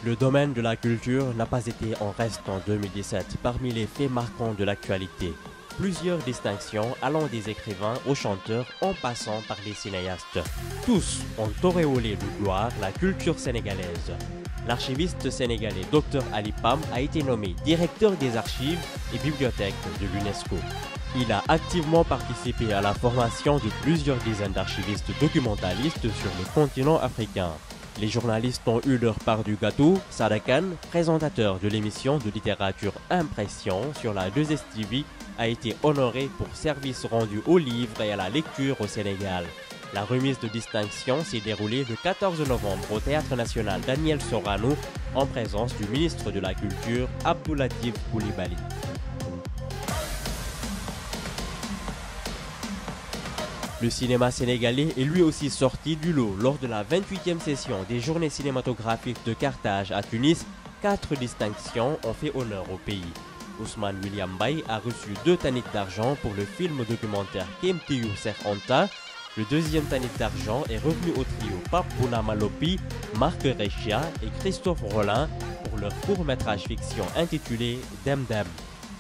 Le domaine de la culture n'a pas été en reste en 2017 parmi les faits marquants de l'actualité. Plusieurs distinctions allant des écrivains aux chanteurs en passant par les cinéastes. Tous ont auréolé de gloire la culture sénégalaise. L'archiviste sénégalais Dr Ali Pam a été nommé directeur des archives et bibliothèques de l'UNESCO. Il a activement participé à la formation de plusieurs dizaines d'archivistes documentalistes sur le continent africain. Les journalistes ont eu leur part du gâteau. Sadakan, présentateur de l'émission de littérature Impression sur la 2STV, a été honoré pour service rendu aux livres et à la lecture au Sénégal. La remise de distinction s'est déroulée le 14 novembre au Théâtre national Daniel Sorano en présence du ministre de la Culture Abdoulatif Coulibaly. Le cinéma sénégalais est lui aussi sorti du lot lors de la 28e session des Journées cinématographiques de Carthage à Tunis. 4 distinctions ont fait honneur au pays. Ousmane William Mbaye a reçu 2 tanits d'argent pour le film documentaire Kemtiou Cheikh Anta. Le deuxième tanit d'argent est revenu au trio Pape Bounama Lopi, Marc Rechia et Christophe Rollin pour leur court-métrage fiction intitulé Dem Dem.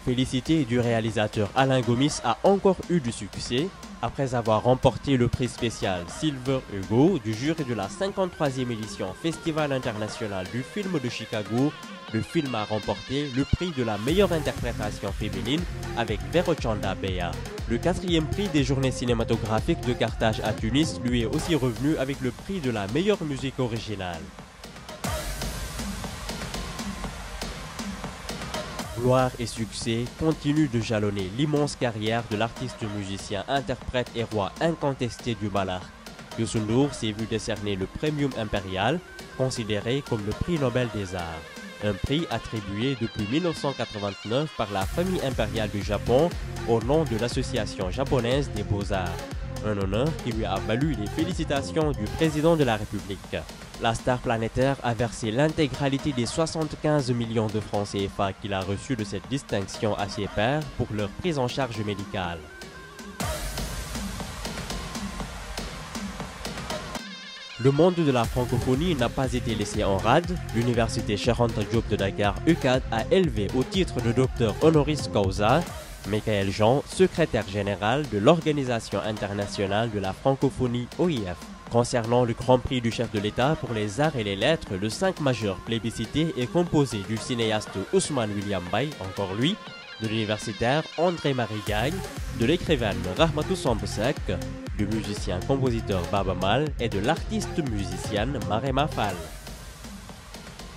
Félicité du réalisateur Alain Gomis a encore eu du succès. Après avoir remporté le prix spécial Silver Hugo du jury de la 53e édition Festival international du film de Chicago, le film a remporté le prix de la meilleure interprétation féminine avec Verochanda Beya. Le 4e prix des Journées cinématographiques de Carthage à Tunis lui est aussi revenu avec le prix de la meilleure musique originale. Gloire et succès continuent de jalonner l'immense carrière de l'artiste musicien, interprète et roi incontesté du ballad. Youssou N'Dour s'est vu décerner le Premium Impérial, considéré comme le prix Nobel des Arts. Un prix attribué depuis 1989 par la famille impériale du Japon au nom de l'Association japonaise des beaux-arts. Un honneur qui lui a valu les félicitations du président de la République. La star planétaire a versé l'intégralité des 75 millions de francs CFA qu'il a reçus de cette distinction à ses pairs pour leur prise en charge médicale. Le monde de la francophonie n'a pas été laissé en rade. L'université Cheikh Anta Diop de Dakar, UCAD, a élevé au titre de docteur honoris causa Michael Jean, secrétaire général de l'Organisation internationale de la francophonie OIF. Concernant le Grand Prix du chef de l'État pour les arts et les lettres, le 5 majeur plébiscité est composé du cinéaste Ousmane William Mbaye, encore lui, de l'universitaire André-Marie Gagne, de l'écrivaine Rahmatou Sambesek, du musicien-compositeur Baba Mal et de l'artiste musicienne Marema Fall.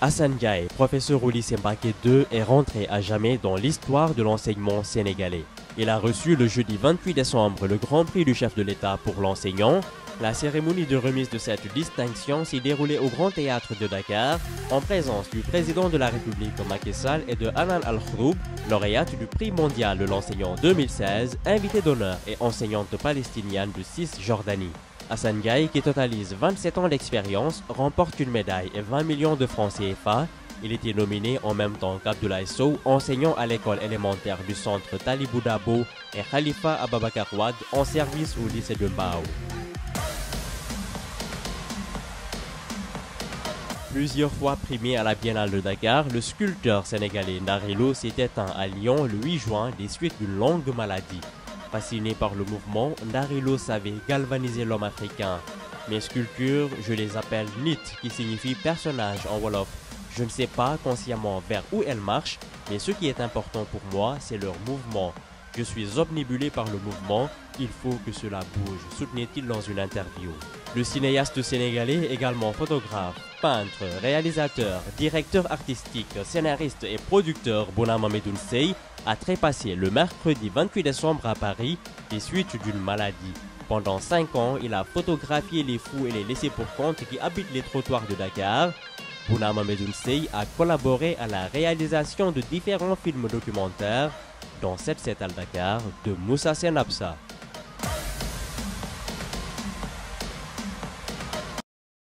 Hassan Diaye, professeur au lycée Mbacké II, est rentré à jamais dans l'histoire de l'enseignement sénégalais. Il a reçu le jeudi 28 décembre le Grand Prix du chef de l'État pour l'enseignant. La cérémonie de remise de cette distinction s'est déroulée au Grand Théâtre de Dakar en présence du président de la République Macky Sall et de Hanan Al-Khroub, lauréate du prix mondial de l'enseignant 2016, invitée d'honneur et enseignante palestinienne de Cisjordanie. Hassan Diaye, qui totalise 27 ans d'expérience, remporte une médaille et 20 millions de francs CFA. Il était nominé en même temps qu'Abdoulaye Sow, enseignant à l'école élémentaire du centre Talibou Dabo, et Khalifa Ababakar Wade, en service au lycée de Mbao. Plusieurs fois primé à la Biennale de Dakar, le sculpteur sénégalais Ndari Lo s'est éteint à Lyon le 8 juin des suites d'une longue maladie. Fasciné par le mouvement, Ndari Lo savait galvaniser l'homme africain. Mes sculptures, je les appelle Nit, qui signifie personnage en Wolof. Je ne sais pas consciemment vers où elles marchent, mais ce qui est important pour moi, c'est leur mouvement. Je suis obnubilé par le mouvement, il faut que cela bouge, soutenait-il dans une interview. Le cinéaste sénégalais, également photographe, peintre, réalisateur, directeur artistique, scénariste et producteur Bounama Medoun Sey a trépassé le mercredi 28 décembre à Paris des suites d'une maladie. Pendant 5 ans, il a photographié les fous et les laissés-pour-compte qui habitent les trottoirs de Dakar. Bounama Medoun Sey a collaboré à la réalisation de différents films documentaires, dont 7-7 à Dakar de Moussa Senabsa.